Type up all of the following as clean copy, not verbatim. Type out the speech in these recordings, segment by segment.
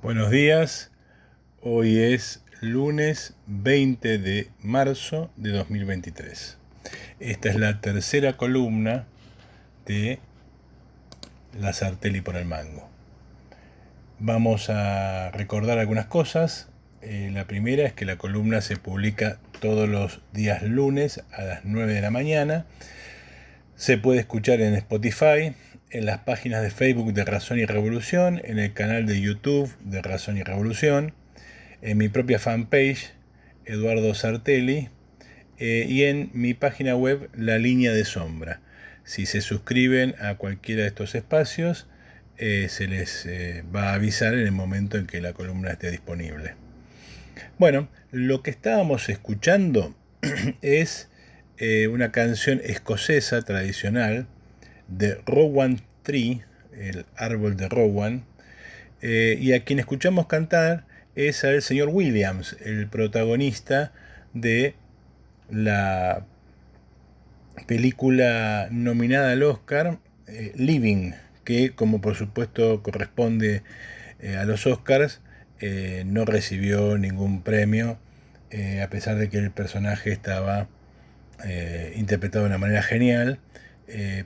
Buenos días, hoy es lunes 20 de marzo de 2023. Esta es la tercera columna de La Sarteli por el Mango. Vamos a recordar algunas cosas. La primera es que la columna se publica todos los días lunes a las 9 de la mañana. Se puede escuchar en Spotify, en las páginas de Facebook de Razón y Revolución, en el canal de YouTube de Razón y Revolución, en mi propia fanpage, Eduardo Sarteli, y en mi página web, La Línea de Sombra. Si se suscriben a cualquiera de estos espacios, se les va a avisar en el momento en que la columna esté disponible. Bueno, lo que estábamos escuchando es una canción escocesa tradicional de Rowan Tree, el árbol de Rowan, y a quien escuchamos cantar es al señor Williams, el protagonista de la película nominada al Oscar, Living, que como por supuesto corresponde a los Oscars, no recibió ningún premio, a pesar de que el personaje estaba interpretado de una manera genial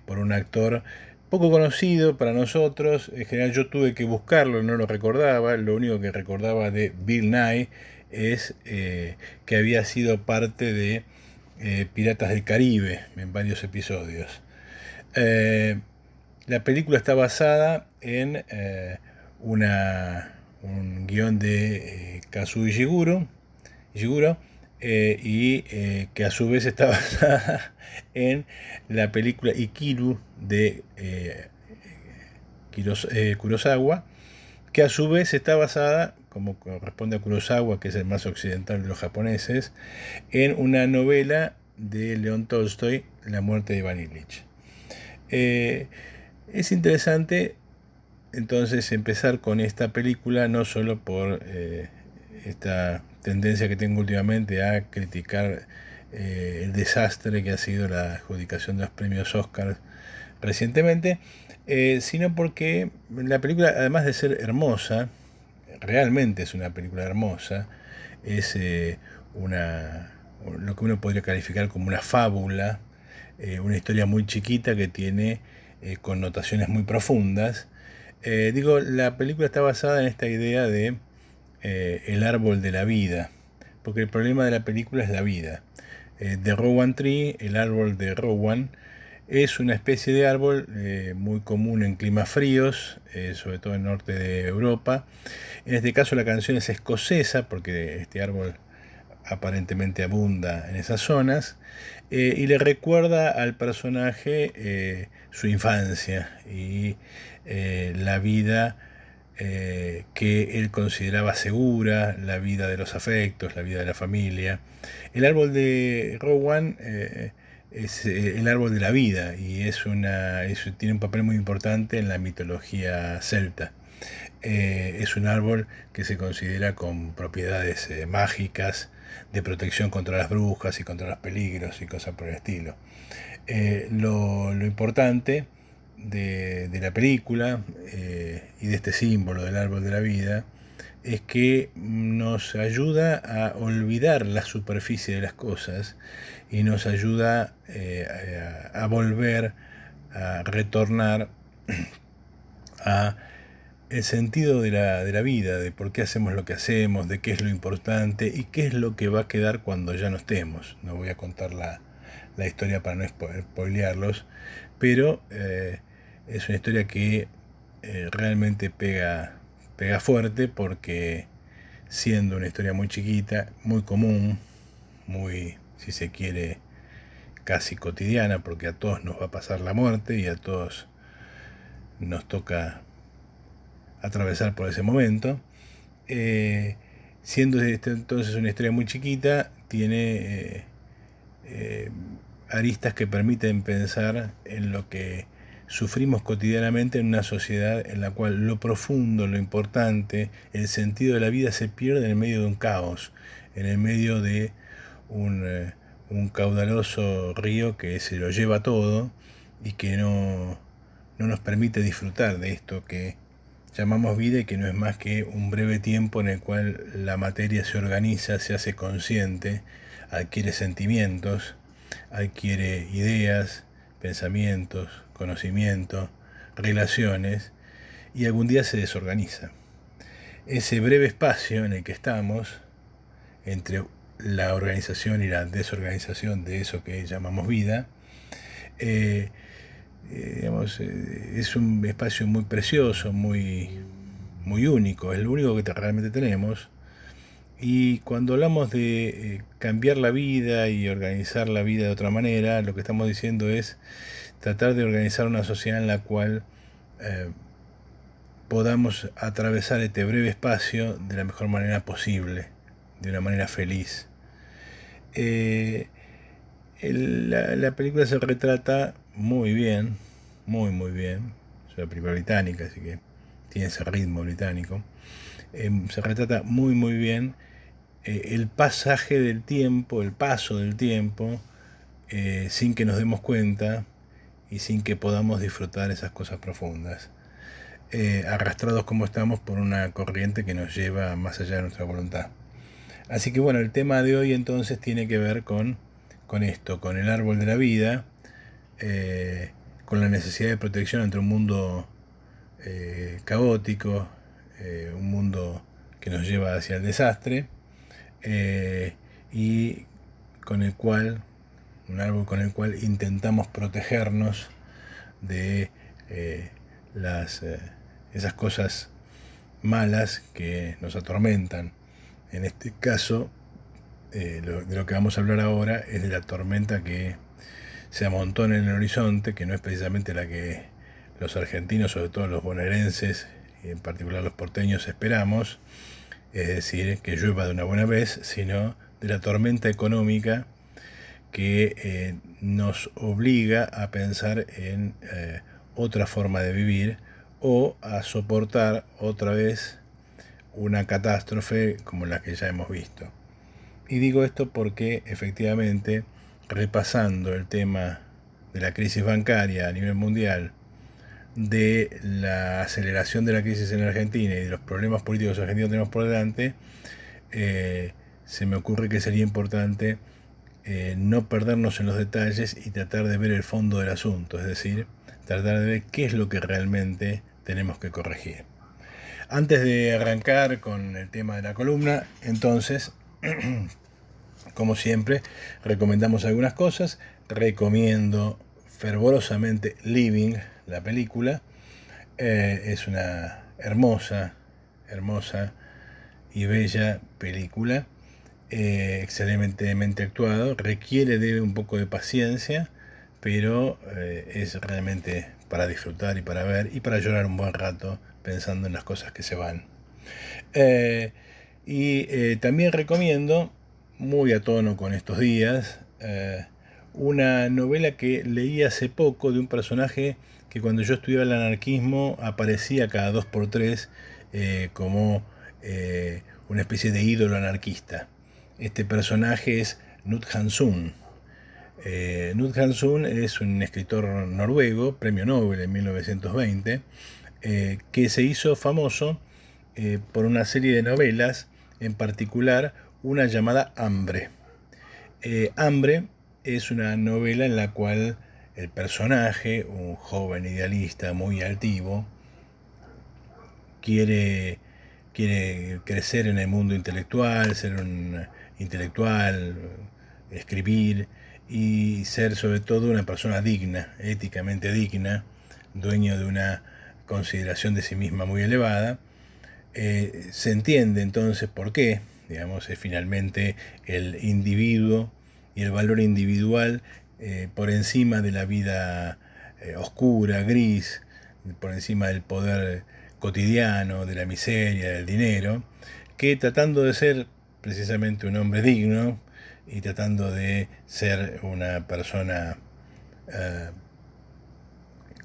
por un actor poco conocido para nosotros. En general yo tuve que buscarlo, no lo recordaba. Lo único que recordaba de Bill Nighy es que había sido parte de Piratas del Caribe en varios episodios. La película está basada en un guión de Kazuo Ishiguro, que a su vez está basada en la película Ikiru de Kurosawa, que a su vez está basada, como corresponde a Kurosawa, que es el más occidental de los japoneses, en una novela de León Tolstoy, La muerte de Iván Ilich. Es interesante entonces empezar con esta película, no solo por esta tendencia que tengo últimamente a criticar el desastre que ha sido la adjudicación de los premios Oscar recientemente, sino porque la película, además de ser hermosa, realmente es una película hermosa, es lo que uno podría calificar como una fábula, una historia muy chiquita que tiene connotaciones muy profundas. La película está basada en esta idea de el árbol de la vida, porque el problema de la película es la vida. The Rowan Tree, el árbol de Rowan, es una especie de árbol muy común en climas fríos, sobre todo en el norte de Europa. En este caso la canción es escocesa, porque este árbol aparentemente abunda en esas zonas, y le recuerda al personaje su infancia y la vida que él consideraba segura, la vida de los afectos, la vida de la familia. El árbol de Rowan es el árbol de la vida y tiene un papel muy importante en la mitología celta. Es un árbol que se considera con propiedades mágicas, de protección contra las brujas y contra los peligros y cosas por el estilo. Lo importante de la película y de este símbolo del árbol de la vida es que nos ayuda a olvidar la superficie de las cosas y nos ayuda a volver, a retornar a el sentido de la vida, de por qué hacemos lo que hacemos, de qué es lo importante y qué es lo que va a quedar cuando ya no estemos. No voy a contar la historia para no spoilearlos, pero es una historia que realmente pega fuerte, porque siendo una historia muy chiquita, muy común, muy, si se quiere, casi cotidiana, porque a todos nos va a pasar la muerte y a todos nos toca atravesar por ese momento. Siendo entonces una historia muy chiquita, tiene aristas que permiten pensar en lo que sufrimos cotidianamente en una sociedad en la cual lo profundo, lo importante, el sentido de la vida se pierde en el medio de un caos, en el medio de un caudaloso río que se lo lleva todo y que no nos permite disfrutar de esto que llamamos vida y que no es más que un breve tiempo en el cual la materia se organiza, se hace consciente, adquiere sentimientos, adquiere ideas, pensamientos, conocimiento, relaciones, y algún día se desorganiza. Ese breve espacio en el que estamos, entre la organización y la desorganización de eso que llamamos vida, es un espacio muy precioso, muy único, es lo único que realmente tenemos. Y cuando hablamos de cambiar la vida y organizar la vida de otra manera, lo que estamos diciendo es tratar de organizar una sociedad en la cual podamos atravesar este breve espacio de la mejor manera posible, de una manera feliz. La película se retrata muy bien, muy bien. Es una película británica, así que tiene ese ritmo británico. Se retrata muy bien el pasaje del tiempo, el paso del tiempo, sin que nos demos cuenta y sin que podamos disfrutar esas cosas profundas, arrastrados como estamos por una corriente que nos lleva más allá de nuestra voluntad. Así que bueno, el tema de hoy entonces tiene que ver con esto, con el árbol de la vida, con la necesidad de protección ante un mundo caótico, un mundo que nos lleva hacia el desastre, y con el cual, un árbol con el cual intentamos protegernos de esas cosas malas que nos atormentan. En este caso, de lo que vamos a hablar ahora es de la tormenta que se amontona en el horizonte, que no es precisamente la que los argentinos, sobre todo los bonaerenses, y en particular los porteños, esperamos, es decir, que llueva de una buena vez, sino de la tormenta económica que nos obliga a pensar en otra forma de vivir o a soportar otra vez una catástrofe como la que ya hemos visto. Y digo esto porque efectivamente, repasando el tema de la crisis bancaria a nivel mundial, de la aceleración de la crisis en Argentina y de los problemas políticos argentinos que tenemos por delante, se me ocurre que sería importante no perdernos en los detalles y tratar de ver el fondo del asunto, es decir, tratar de ver qué es lo que realmente tenemos que corregir. Antes de arrancar con el tema de la columna, entonces, como siempre, recomendamos algunas cosas. Recomiendo fervorosamente Living, la película. Es una hermosa y bella película, excelentemente actuado. Requiere de un poco de paciencia, pero es realmente para disfrutar y para ver y para llorar un buen rato pensando en las cosas que se van. También recomiendo, muy a tono con estos días, una novela que leí hace poco de un personaje que cuando yo estudiaba el anarquismo aparecía cada 2x3 como una especie de ídolo anarquista. Este personaje es Knut Hamsun. Knut Hamsun es un escritor noruego, premio Nobel en 1920, que se hizo famoso por una serie de novelas, en particular una llamada Hambre. Hambre es una novela en la cual el personaje, un joven idealista muy altivo, quiere crecer en el mundo intelectual, ser un intelectual, escribir y ser sobre todo una persona digna, éticamente digna, dueño de una consideración de sí misma muy elevada. Se entiende entonces por qué, digamos, es finalmente el individuo y el valor individual por encima de la vida oscura, gris, por encima del poder cotidiano, de la miseria, del dinero, que tratando de ser precisamente un hombre digno y tratando de ser una persona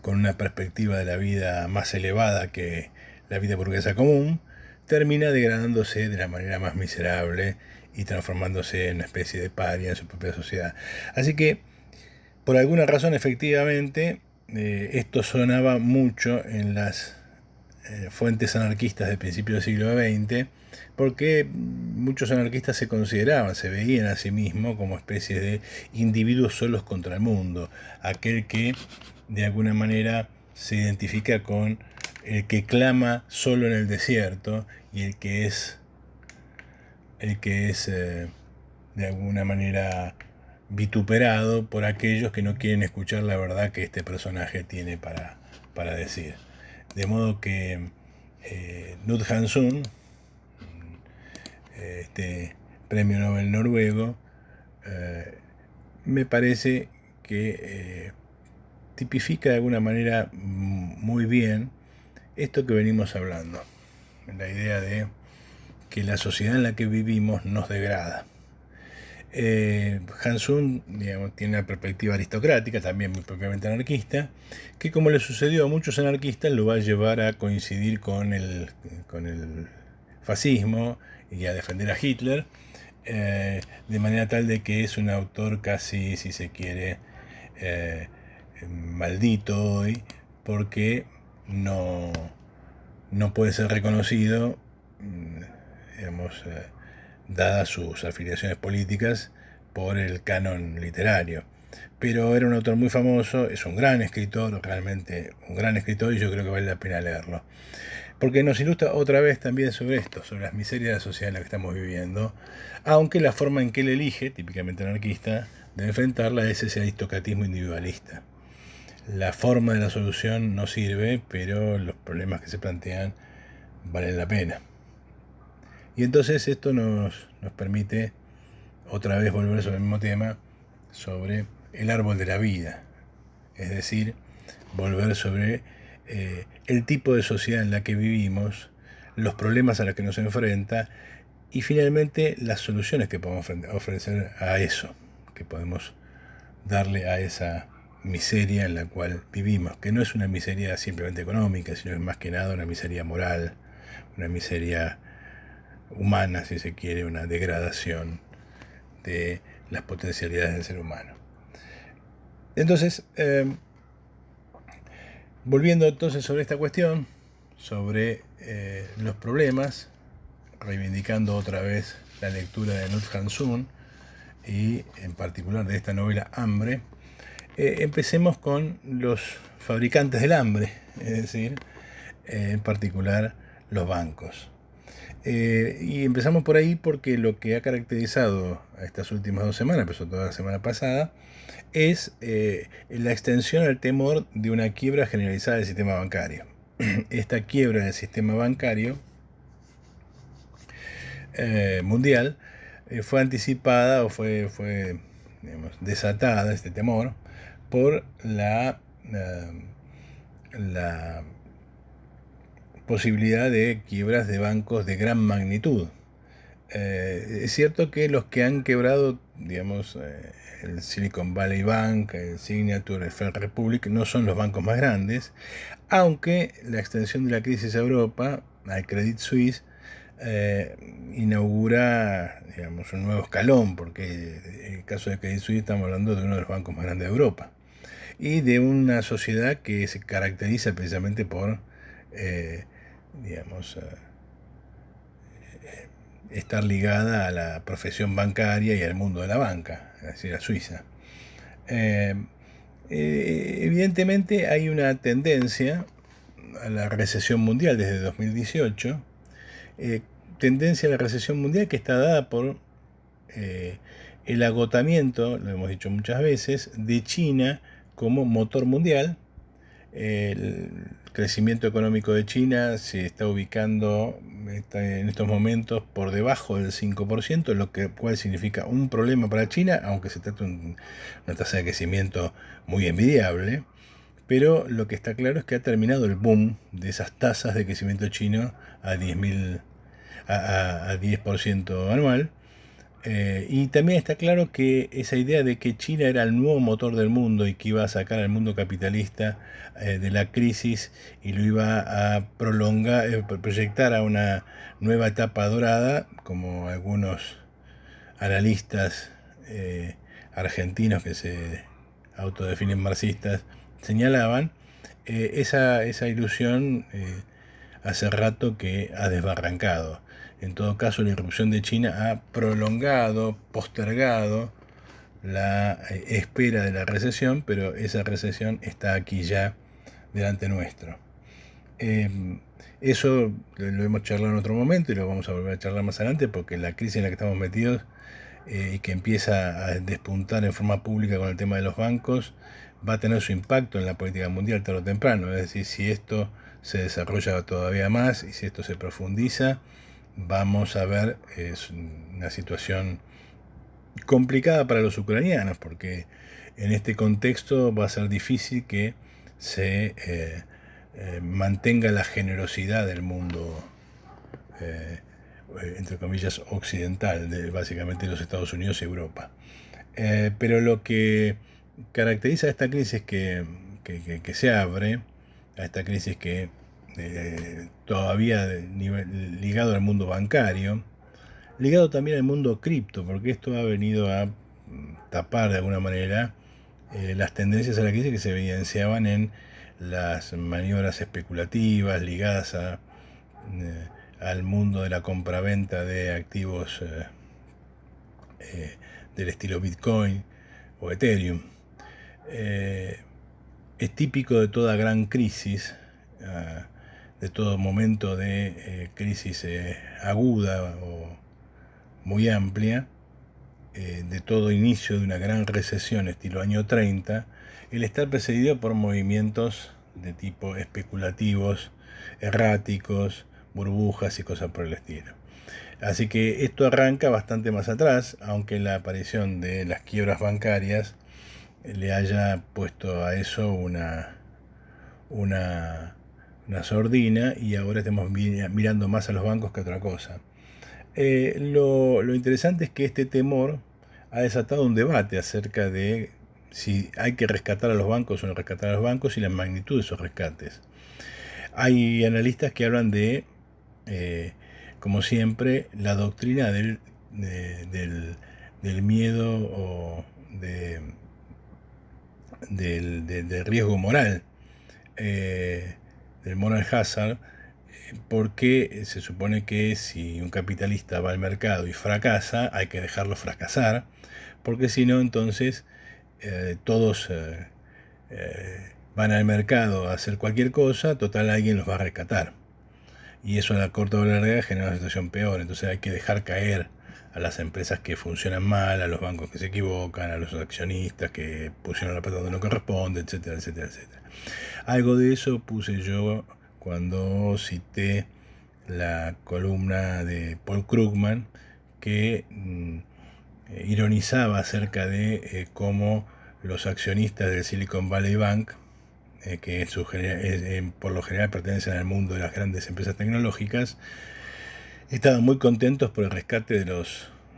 con una perspectiva de la vida más elevada que la vida burguesa común, termina degradándose de la manera más miserable y transformándose en una especie de paria en su propia sociedad. Así que, por alguna razón, efectivamente, esto sonaba mucho en las fuentes anarquistas del principio del siglo XX, porque muchos anarquistas se consideraban, se veían a sí mismos como especies de individuos solos contra el mundo, aquel que de alguna manera se identifica con el que clama solo en el desierto y el que es de alguna manera vituperado por aquellos que no quieren escuchar la verdad que este personaje tiene para decir. De modo que Knut Hamsun, este premio Nobel noruego, me parece que tipifica de alguna manera muy bien esto que venimos hablando, la idea de que la sociedad en la que vivimos nos degrada. Hamsun, digamos, tiene una perspectiva aristocrática, también muy propiamente anarquista, que como le sucedió a muchos anarquistas lo va a llevar a coincidir con el fascismo y a defender a Hitler, de manera tal de que es un autor casi, si se quiere, maldito hoy, porque no puede ser reconocido, digamos, dadas sus afiliaciones políticas, por el canon literario. Pero era un autor muy famoso, es un gran escritor, realmente un gran escritor, y yo creo que vale la pena leerlo. Porque nos ilustra otra vez también sobre esto, sobre las miserias de la sociedad en la que estamos viviendo, aunque la forma en que él elige, típicamente anarquista, de enfrentarla es ese aristocratismo individualista. La forma de la solución no sirve, pero los problemas que se plantean valen la pena. Y entonces esto nos permite otra vez volver sobre el mismo tema, sobre el árbol de la vida. Es decir, volver sobre el tipo de sociedad en la que vivimos, los problemas a los que nos enfrenta y finalmente las soluciones que podemos ofrecer a eso, que podemos darle a esa miseria en la cual vivimos, que no es una miseria simplemente económica, sino es más que nada una miseria moral, una miseria humana, si se quiere, una degradación de las potencialidades del ser humano. Entonces, volviendo entonces sobre esta cuestión, sobre los problemas, reivindicando otra vez la lectura de Knut Hamsun y en particular de esta novela Hambre, empecemos con los fabricantes del hambre, es decir, en particular los bancos. Y empezamos por ahí porque lo que ha caracterizado a estas últimas 2 semanas, pero sobre todo la semana pasada, es la extensión al temor de una quiebra generalizada del sistema bancario. Esta quiebra del sistema bancario mundial fue anticipada o fue digamos, desatada, este temor, por la posibilidad de quiebras de bancos de gran magnitud. Es cierto que los que han quebrado, digamos, el Silicon Valley Bank, el Signature, el First Republic, no son los bancos más grandes, aunque la extensión de la crisis a Europa, al Credit Suisse, inaugura, digamos, un nuevo escalón, porque en el caso de Credit Suisse estamos hablando de uno de los bancos más grandes de Europa y de una sociedad que se caracteriza precisamente por digamos, estar ligada a la profesión bancaria y al mundo de la banca, es decir, a Suiza. Evidentemente hay una tendencia a la recesión mundial desde 2018, tendencia a la recesión mundial que está dada por el agotamiento, lo hemos dicho muchas veces, de China como motor mundial. El crecimiento económico de China se está ubicando en estos momentos por debajo del 5%, lo cual significa un problema para China, aunque se trata de una tasa de crecimiento muy envidiable, pero lo que está claro es que ha terminado el boom de esas tasas de crecimiento chino a 10% anual. Y también está claro que esa idea de que China era el nuevo motor del mundo y que iba a sacar al mundo capitalista de la crisis y lo iba a prolongar, proyectar a una nueva etapa dorada, como algunos analistas argentinos que se autodefinen marxistas señalaban, esa ilusión hace rato que ha desbarrancado. En todo caso, la irrupción de China ha prolongado, postergado la espera de la recesión, pero esa recesión está aquí ya delante nuestro. Eso lo hemos charlado en otro momento y lo vamos a volver a charlar más adelante, porque la crisis en la que estamos metidos y que empieza a despuntar en forma pública con el tema de los bancos va a tener su impacto en la política mundial tarde o temprano. Es decir, si esto se desarrolla todavía más y si esto se profundiza, vamos a ver una situación complicada para los ucranianos, porque en este contexto va a ser difícil que se mantenga la generosidad del mundo, entre comillas, occidental, básicamente los Estados Unidos y Europa. Pero lo que caracteriza a esta crisis que se abre, a esta crisis que todavía ligado al mundo bancario, ligado también al mundo cripto, porque esto ha venido a tapar de alguna manera las tendencias a la crisis que se evidenciaban en las maniobras especulativas ligadas al mundo de la compraventa de activos del estilo Bitcoin o Ethereum. Es típico de toda gran crisis, de todo momento de crisis aguda o muy amplia, de todo inicio de una gran recesión estilo año 30, el estar precedido por movimientos de tipo especulativos, erráticos, burbujas y cosas por el estilo. Así que esto arranca bastante más atrás, aunque la aparición de las quiebras bancarias le haya puesto a eso una sordina y ahora estamos mirando más a los bancos que a otra cosa. Lo interesante es que este temor ha desatado un debate acerca de si hay que rescatar a los bancos o no rescatar a los bancos y la magnitud de esos rescates. Hay analistas que hablan de, como siempre, la doctrina del miedo o del riesgo moral, del moral hazard, porque se supone que si un capitalista va al mercado y fracasa, hay que dejarlo fracasar, porque si no, entonces todos van al mercado a hacer cualquier cosa, total alguien los va a rescatar. Y eso a la corta o larga genera una situación peor, entonces hay que dejar caer a las empresas que funcionan mal, a los bancos que se equivocan, a los accionistas que pusieron la plata donde no corresponde, etcétera, etcétera, etcétera. Algo de eso puse yo cuando cité la columna de Paul Krugman, que ironizaba acerca de cómo los accionistas del Silicon Valley Bank, que por lo general pertenecen al mundo de las grandes empresas tecnológicas, estaban muy contentos por el rescate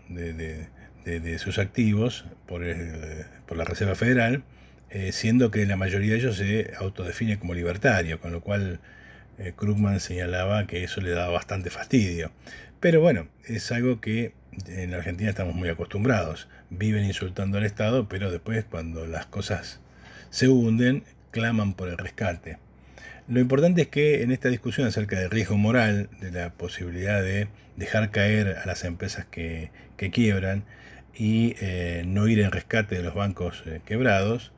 de sus activos por la Reserva Federal, siendo que la mayoría de ellos se autodefine como libertario, con lo cual Krugman señalaba que eso le daba bastante fastidio. Pero bueno, es algo que en la Argentina estamos muy acostumbrados. Viven insultando al Estado, pero después cuando las cosas se hunden, claman por el rescate. Lo importante es que en esta discusión acerca del riesgo moral, de la posibilidad de dejar caer a las empresas que quiebran y no ir en rescate de los bancos quebrados,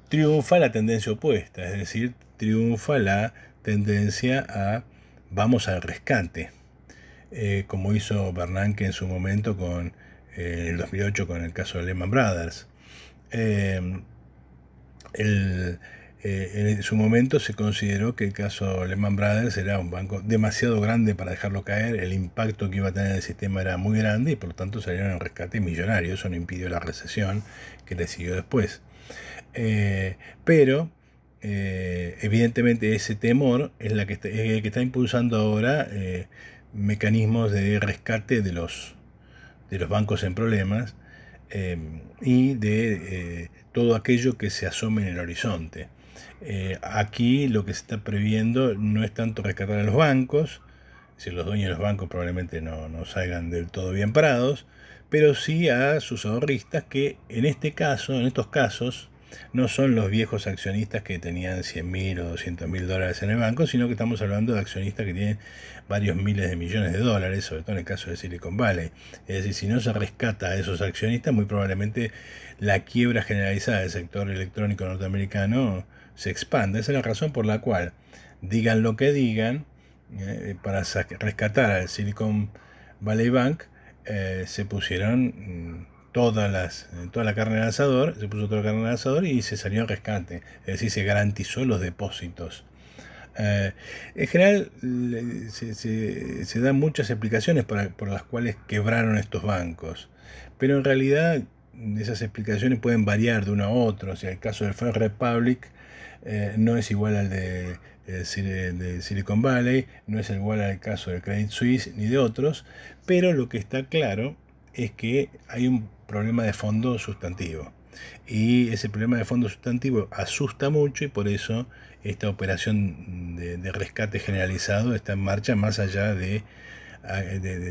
triunfa la tendencia opuesta, es decir, triunfa la tendencia a vamos al rescate, como hizo Bernanke en su momento en el 2008 con el caso de Lehman Brothers. En su momento se consideró que el caso Lehman Brothers era un banco demasiado grande para dejarlo caer, el impacto que iba a tener en el sistema era muy grande y por lo tanto salieron en rescate millonario. Eso no impidió la recesión que le siguió después. Pero evidentemente ese temor es que está impulsando ahora mecanismos de rescate de los bancos en problemas y de todo aquello que se asome en el horizonte. Aquí lo que se está previendo no es tanto rescatar a los bancos, es decir, los dueños de los bancos probablemente no salgan del todo bien parados, pero sí a sus ahorristas que en estos casos, no son los viejos accionistas que tenían 100.000 o 200.000 dólares en el banco, sino que estamos hablando de accionistas que tienen varios miles de millones de dólares, sobre todo en el caso de Silicon Valley. Es decir, si no se rescata a esos accionistas, muy probablemente la quiebra generalizada del sector electrónico norteamericano se expanda. Esa es la razón por la cual, digan lo que digan, para rescatar al Silicon Valley Bank, se pusieron toda la carne al asador, se puso toda la carne al asador y se salió al rescate, es decir, se garantizó los depósitos. En general se dan muchas explicaciones por las cuales quebraron estos bancos, pero en realidad esas explicaciones pueden variar de uno a otro. O sea, el caso del First Republic no es igual al de Silicon Valley, no es igual al caso del Credit Suisse ni de otros, pero lo que está claro es que hay un problema de fondo sustantivo. Y ese problema de fondo sustantivo asusta mucho y por eso esta operación de rescate generalizado está en marcha, más allá de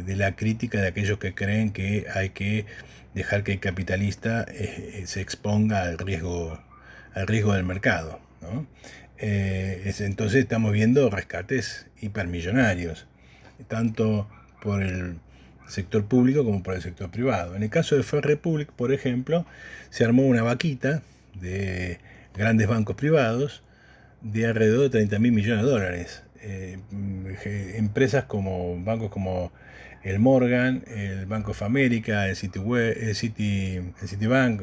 la crítica de aquellos que creen que hay que dejar que el capitalista se exponga al riesgo del mercado, ¿no? Entonces estamos viendo rescates hipermillonarios, tanto por el sector público como por el sector privado. En el caso de First Republic, por ejemplo, se armó una vaquita de grandes bancos privados de alrededor de 30.000 millones de dólares. Empresas bancos como el Morgan, el Bank of America, el Citibank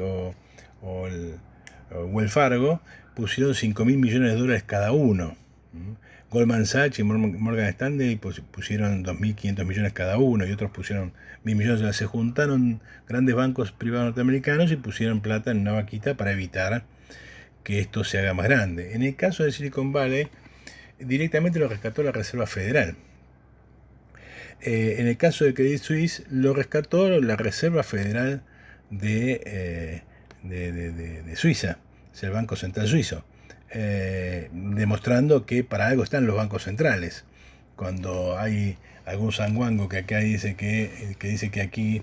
o el Wells Fargo pusieron 5.000 millones de dólares cada uno. Goldman Sachs y Morgan Stanley pusieron 2.500 millones cada uno y otros pusieron 1.000 millones. O sea, se juntaron grandes bancos privados norteamericanos y pusieron plata en una vaquita para evitar que esto se haga más grande. En el caso de Silicon Valley, directamente lo rescató la Reserva Federal. En el caso de Credit Suisse, lo rescató la Reserva Federal de Suiza, es el Banco Central Suizo, demostrando que para algo están los bancos centrales. Cuando hay algún sanguango que acá dice que aquí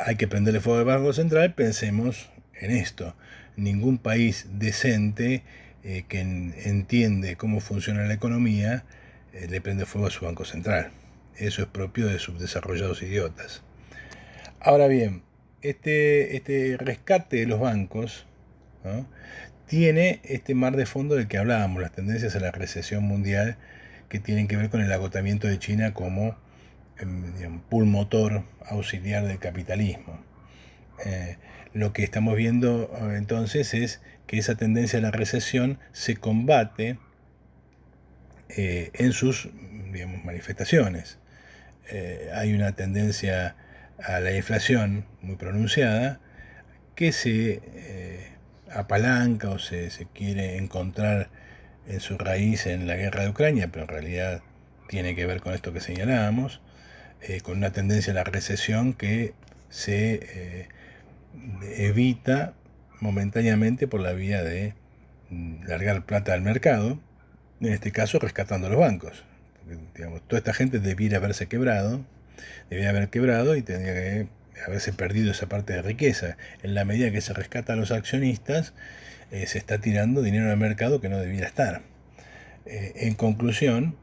hay que prenderle fuego al Banco Central, pensemos en esto. Ningún país decente que entiende cómo funciona la economía le prende fuego a su Banco Central. Eso es propio de subdesarrollados idiotas. Ahora bien, este rescate de los bancos, ¿no?, tiene este mar de fondo del que hablábamos, las tendencias a la recesión mundial que tienen que ver con el agotamiento de China como pool motor auxiliar del capitalismo. Lo que estamos viendo entonces es que esa tendencia a la recesión se combate en sus, manifestaciones. Hay una tendencia a la inflación muy pronunciada que se apalanca o se quiere encontrar en su raíz en la guerra de Ucrania, pero en realidad tiene que ver con esto que señalábamos, con una tendencia a la recesión que se evita momentáneamente por la vía de largar plata al mercado, en este caso rescatando los bancos. Porque, toda esta gente debiera haber quebrado y tendría que haberse perdido esa parte de riqueza. En la medida que se rescata a los accionistas, se está tirando dinero al mercado que no debiera estar. En conclusión,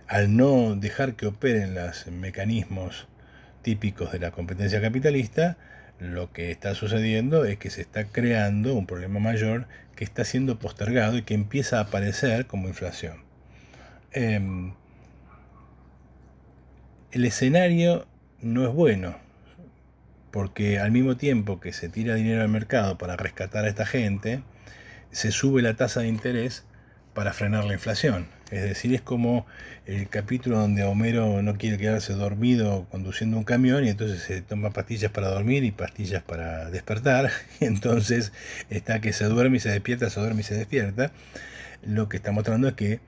al no dejar que operen los mecanismos típicos de la competencia capitalista, lo que está sucediendo es que se está creando un problema mayor que está siendo postergado y que empieza a aparecer como inflación. El escenario no es bueno, porque al mismo tiempo que se tira dinero al mercado para rescatar a esta gente, se sube la tasa de interés para frenar la inflación. Es decir, es como el capítulo donde Homero no quiere quedarse dormido conduciendo un camión y entonces se toma pastillas para dormir y pastillas para despertar. Y entonces está que se duerme y se despierta, se duerme y se despierta. Lo que está mostrando es que,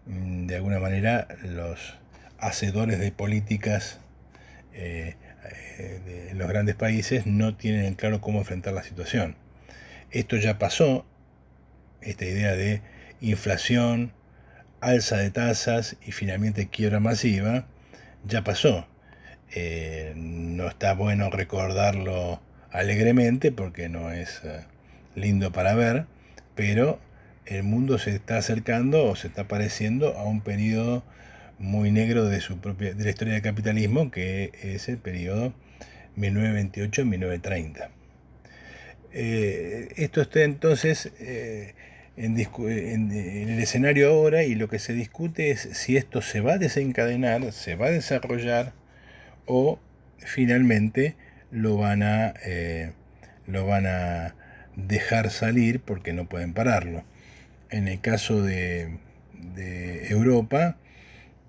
de alguna manera, los hacedores de políticas de los grandes países no tienen en claro cómo enfrentar la situación. Esto ya pasó, esta idea de inflación, alza de tasas y finalmente quiebra masiva, ya pasó. No está bueno recordarlo alegremente porque no es lindo para ver, pero el mundo se está acercando o se está pareciendo a un periodo muy negro de la historia del capitalismo, que es el periodo 1928-1930. Esto está entonces en el escenario ahora, y lo que se discute es si esto se va a desencadenar, se va a desarrollar, o finalmente lo van a dejar salir porque no pueden pararlo. En el caso de Europa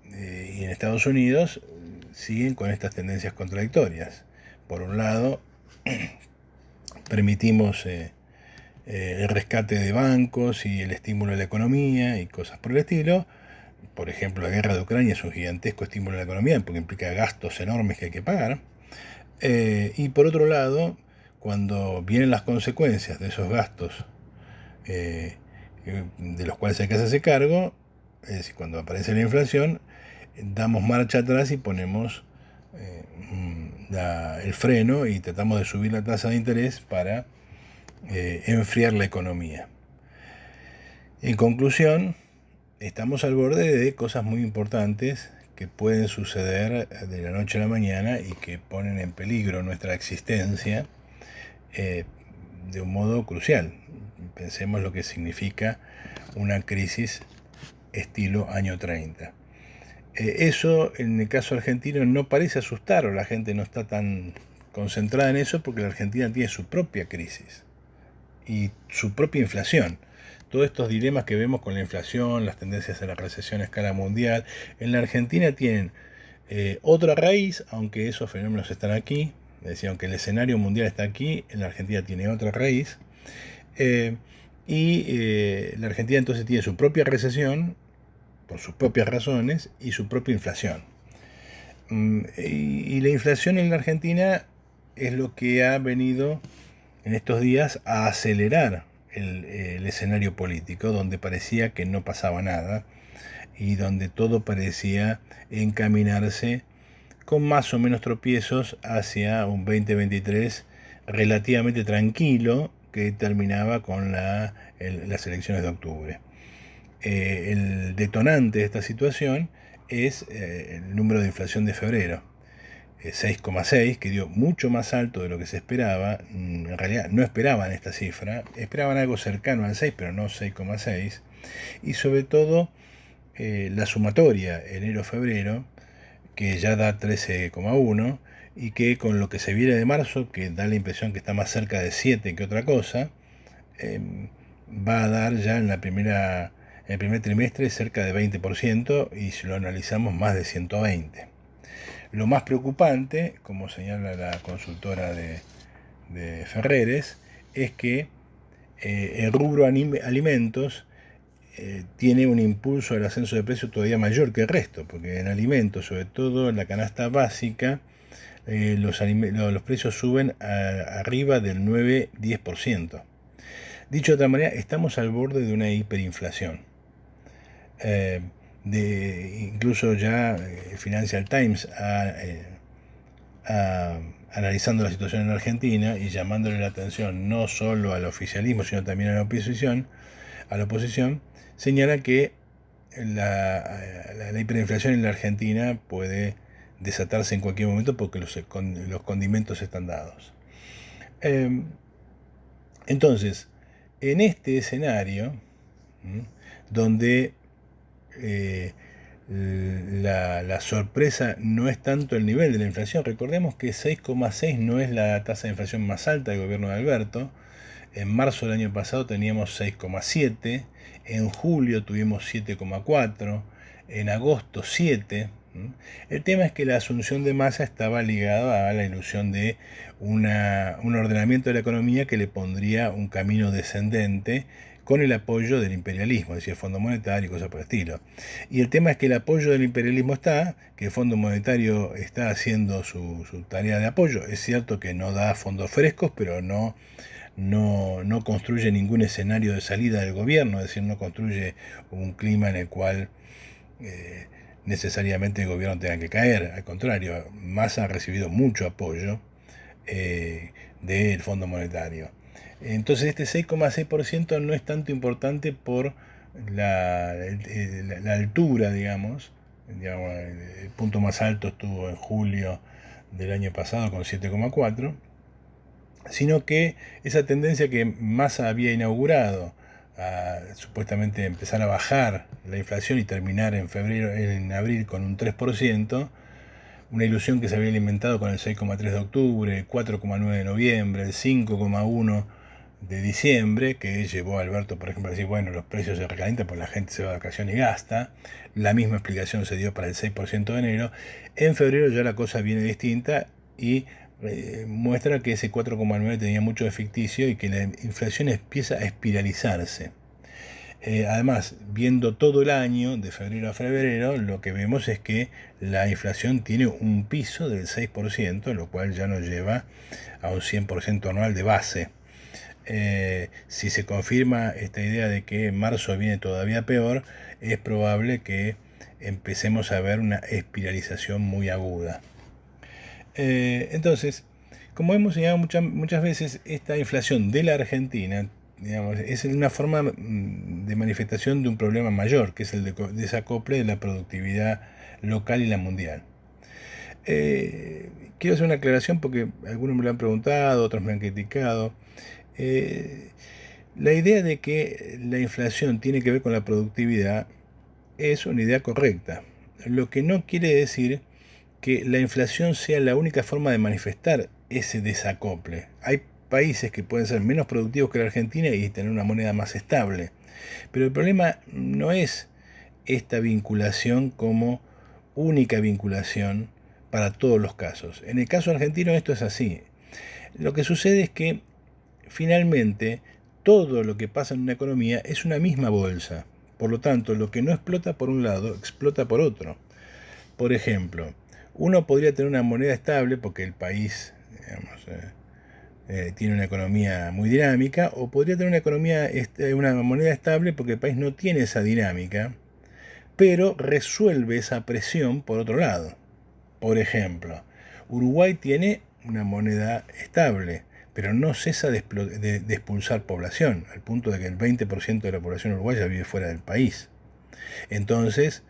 y en Estados Unidos siguen con estas tendencias contradictorias. Por un lado, permitimos el rescate de bancos y el estímulo de la economía y cosas por el estilo. Por ejemplo, la guerra de Ucrania es un gigantesco estímulo a la economía porque implica gastos enormes que hay que pagar. Y por otro lado, cuando vienen las consecuencias de esos gastos de los cuales hay que hacerse cargo, es decir, cuando aparece la inflación, damos marcha atrás y ponemos el freno y tratamos de subir la tasa de interés para enfriar la economía. En conclusión, estamos al borde de cosas muy importantes que pueden suceder de la noche a la mañana y que ponen en peligro nuestra existencia de un modo crucial. Pensemos lo que significa una crisis estilo año 30. Eso, en el caso argentino, no parece asustar, o la gente no está tan concentrada en eso, porque la Argentina tiene su propia crisis y su propia inflación. Todos estos dilemas que vemos con la inflación, las tendencias a la recesión a escala mundial, en la Argentina tienen otra raíz, aunque esos fenómenos están aquí. Es decir, aunque el escenario mundial está aquí, en la Argentina tiene otra raíz. La Argentina entonces tiene su propia recesión, por sus propias razones, y su propia inflación. Y la inflación en la Argentina es lo que ha venido en estos días a acelerar el escenario político, donde parecía que no pasaba nada y donde todo parecía encaminarse con más o menos tropiezos hacia un 2023 relativamente tranquilo, que terminaba con las elecciones de octubre. El detonante de esta situación es el número de inflación de febrero, 6,6, que dio mucho más alto de lo que se esperaba. En realidad no esperaban esta cifra, esperaban algo cercano al 6, pero no 6,6. Y sobre todo la sumatoria enero-febrero, que ya da 13,1, y que con lo que se viene de marzo, que da la impresión que está más cerca de 7 que otra cosa, va a dar ya en el primer trimestre cerca de 20%, y si lo analizamos más de 120. Lo más preocupante, como señala la consultora de Ferreres, es que el rubro alimentos tiene un impulso del ascenso de precios todavía mayor que el resto, porque en alimentos, sobre todo en la canasta básica, los precios suben arriba del 9-10%. Dicho de otra manera, estamos al borde de una hiperinflación. Incluso ya Financial Times analizando la situación en Argentina y llamándole la atención no solo al oficialismo, sino también a la oposición, señala que la hiperinflación en la Argentina puede desatarse en cualquier momento porque los condimentos están dados. Entonces, en este escenario, donde la sorpresa no es tanto el nivel de la inflación, recordemos que 6,6 no es la tasa de inflación más alta del gobierno de Alberto, En marzo del año pasado teníamos 6,7, en julio tuvimos 7,4, en agosto 7. El tema es que la asunción de Massa estaba ligada a la ilusión de un ordenamiento de la economía que le pondría un camino descendente con el apoyo del imperialismo, es decir, el Fondo Monetario y cosas por el estilo. Y el tema es que el apoyo del imperialismo está, que el Fondo Monetario está haciendo su tarea de apoyo. Es cierto que no da fondos frescos, pero no construye ningún escenario de salida del gobierno, es decir, no construye un clima en el cual necesariamente el gobierno tenga que caer. Al contrario, Massa ha recibido mucho apoyo del Fondo Monetario. Entonces este 6,6% no es tanto importante por la altura, digamos. El punto más alto estuvo en julio del año pasado con 7,4, sino que esa tendencia que Massa había inaugurado a supuestamente empezar a bajar la inflación y terminar en abril con un 3%, una ilusión que se había alimentado con el 6,3 de octubre, el 4,9 de noviembre, el 5,1 de diciembre, que llevó a Alberto, por ejemplo, a decir, bueno, los precios se recalientan porque la gente se va de vacaciones y gasta. La misma explicación se dio para el 6% de enero. En febrero ya la cosa viene distinta y muestra que ese 4,9 tenía mucho de ficticio y que la inflación empieza a espiralizarse. Además, viendo todo el año, de febrero a febrero, lo que vemos es que la inflación tiene un piso del 6%, lo cual ya nos lleva a un 100% anual de base. Si se confirma esta idea de que en marzo viene todavía peor, es probable que empecemos a ver una espiralización muy aguda. Entonces, como hemos señalado muchas veces, esta inflación de la Argentina, digamos, es una forma de manifestación de un problema mayor, que es el desacople de la productividad local y la mundial. Quiero hacer una aclaración porque algunos me lo han preguntado, otros me han criticado. La idea de que la inflación tiene que ver con la productividad es una idea correcta, lo que no quiere decir que la inflación sea la única forma de manifestar ese desacople. Hay países que pueden ser menos productivos que la Argentina y tener una moneda más estable, pero el problema no es esta vinculación como única vinculación para todos los casos. En el caso argentino esto es así. Lo que sucede es que finalmente todo lo que pasa en una economía es una misma bolsa. Por lo tanto, lo que no explota por un lado, explota por otro. Por ejemplo, uno podría tener una moneda estable porque el país, digamos, tiene una economía muy dinámica, o podría tener una moneda estable porque el país no tiene esa dinámica, pero resuelve esa presión por otro lado. Por ejemplo, Uruguay tiene una moneda estable, pero no cesa de expulsar población, al punto de que el 20% de la población uruguaya vive fuera del país. Entonces,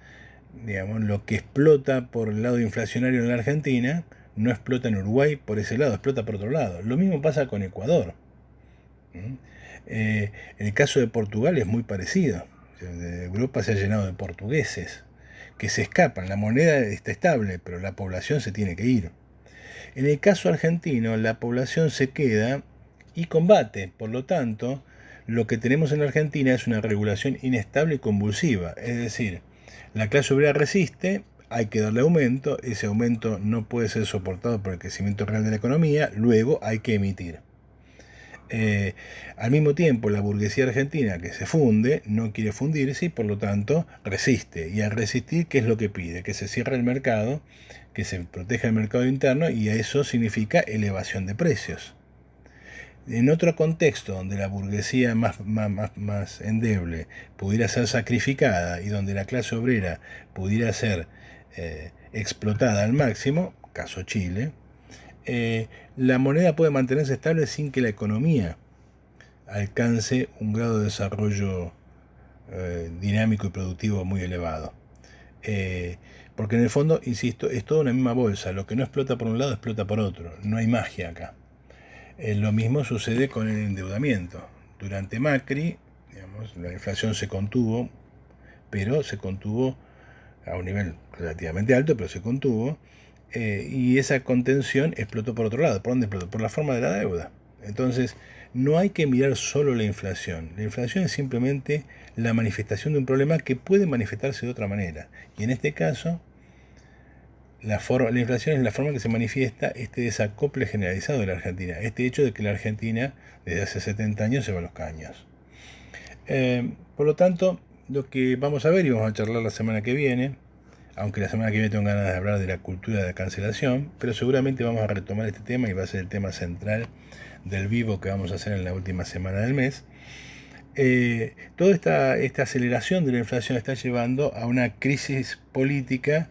digamos, lo que explota por el lado inflacionario en la Argentina no explota en Uruguay por ese lado, explota por otro lado. Lo mismo pasa con Ecuador. En el caso de Portugal es muy parecido. Europa se ha llenado de portugueses que se escapan. La moneda está estable, pero la población se tiene que ir. En el caso argentino, la población se queda y combate. Por lo tanto, lo que tenemos en la Argentina es una regulación inestable y convulsiva. Es decir, la clase obrera resiste, hay que darle aumento, ese aumento no puede ser soportado por el crecimiento real de la economía, luego hay que emitir. Al mismo tiempo, la burguesía argentina que se funde no quiere fundirse y por lo tanto resiste. Y al resistir, ¿qué es lo que pide? Que se cierre el mercado, que se proteja el mercado interno, y eso significa elevación de precios. En otro contexto donde la burguesía más endeble pudiera ser sacrificada y donde la clase obrera pudiera ser explotada al máximo, caso Chile, la moneda puede mantenerse estable sin que la economía alcance un grado de desarrollo dinámico y productivo muy elevado. Porque en el fondo, insisto, es toda una misma bolsa. Lo que no explota por un lado, explota por otro. No hay magia acá. Lo mismo sucede con el endeudamiento. Durante Macri, digamos, la inflación se contuvo, pero se contuvo a un nivel relativamente alto, pero se contuvo. Y esa contención explotó por otro lado. ¿Por dónde explotó? Por la forma de la deuda. Entonces, no hay que mirar solo la inflación. La inflación es simplemente la manifestación de un problema que puede manifestarse de otra manera. Y en este caso, la inflación es la forma que se manifiesta este desacople generalizado de la Argentina, este hecho de que la Argentina desde hace 70 años se va a los caños. Por lo tanto, lo que vamos a ver y vamos a charlar la semana que viene, aunque la semana que viene tengo ganas de hablar de la cultura de la cancelación, pero seguramente vamos a retomar este tema y va a ser el tema central del vivo que vamos a hacer en la última semana del mes. Toda esta aceleración de la inflación está llevando a una crisis política,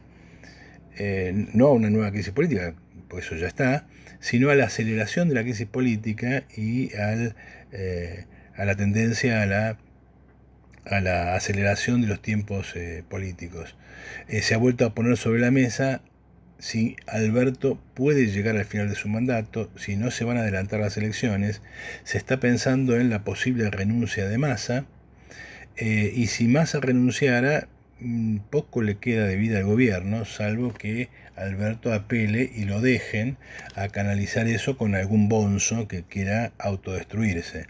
no a una nueva crisis política, porque eso ya está, sino a la aceleración de la crisis política y a la tendencia a la aceleración de los tiempos políticos. Se ha vuelto a poner sobre la mesa si Alberto puede llegar al final de su mandato, si no se van a adelantar las elecciones. Se está pensando en la posible renuncia de Massa, y si Massa renunciara, poco le queda de vida al gobierno, salvo que Alberto apele y lo dejen a canalizar eso con algún bonzo que quiera autodestruirse.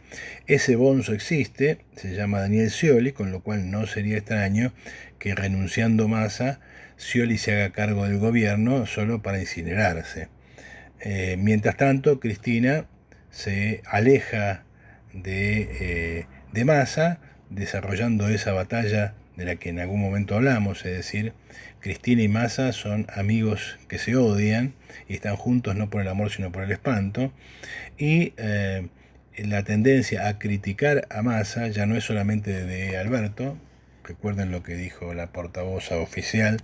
Ese bonzo existe, se llama Daniel Scioli, con lo cual no sería extraño que renunciando Massa, Scioli se haga cargo del gobierno solo para incinerarse. Mientras tanto, Cristina se aleja de Massa, desarrollando esa batalla de la que en algún momento hablamos, es decir, Cristina y Massa son amigos que se odian y están juntos no por el amor sino por el espanto, y la tendencia a criticar a Massa ya no es solamente de Alberto. Recuerden lo que dijo la portavoz oficial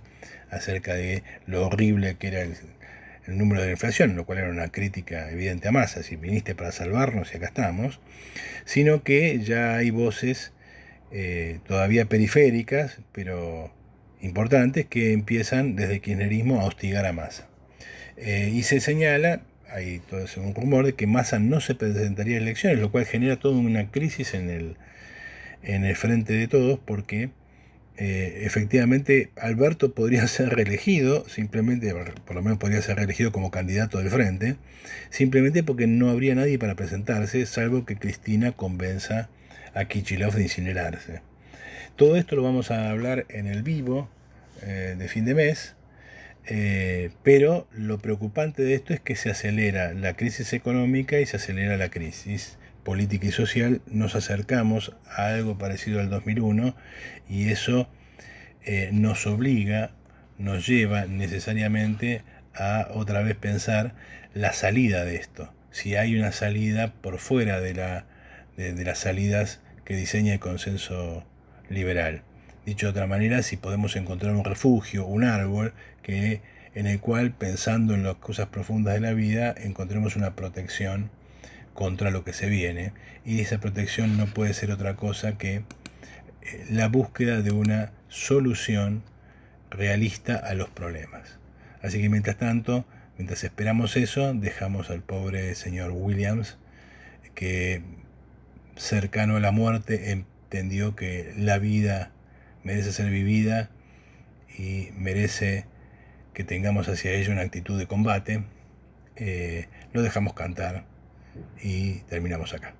acerca de lo horrible que era el número de la inflación, lo cual era una crítica evidente a Massa, si viniste para salvarnos y acá estamos, sino que ya hay voces todavía periféricas, pero importantes, que empiezan desde el kirchnerismo a hostigar a Massa. Y se señala, hay todo ese un rumor de que Massa no se presentaría a elecciones, lo cual genera toda una crisis en el frente de todos, porque efectivamente Alberto podría ser reelegido, simplemente, por lo menos podría ser reelegido como candidato del frente, simplemente porque no habría nadie para presentarse, salvo que Cristina convenza a Kicillof de incinerarse. Todo esto lo vamos a hablar en el vivo de fin de mes, pero lo preocupante de esto es que se acelera la crisis económica y se acelera la crisis política y social. Nos acercamos a algo parecido al 2001 y eso nos obliga, nos lleva necesariamente a otra vez pensar la salida de esto. Si hay una salida por fuera de las salidas que diseña el consenso liberal. Dicho de otra manera, si podemos encontrar un refugio, un árbol, en el cual, pensando en las cosas profundas de la vida, encontremos una protección contra lo que se viene. Y esa protección no puede ser otra cosa que la búsqueda de una solución realista a los problemas. Así que mientras tanto, mientras esperamos eso, dejamos al pobre señor Williams, que cercano a la muerte entendió que la vida merece ser vivida y merece que tengamos hacia ello una actitud de combate. Lo dejamos cantar y terminamos acá.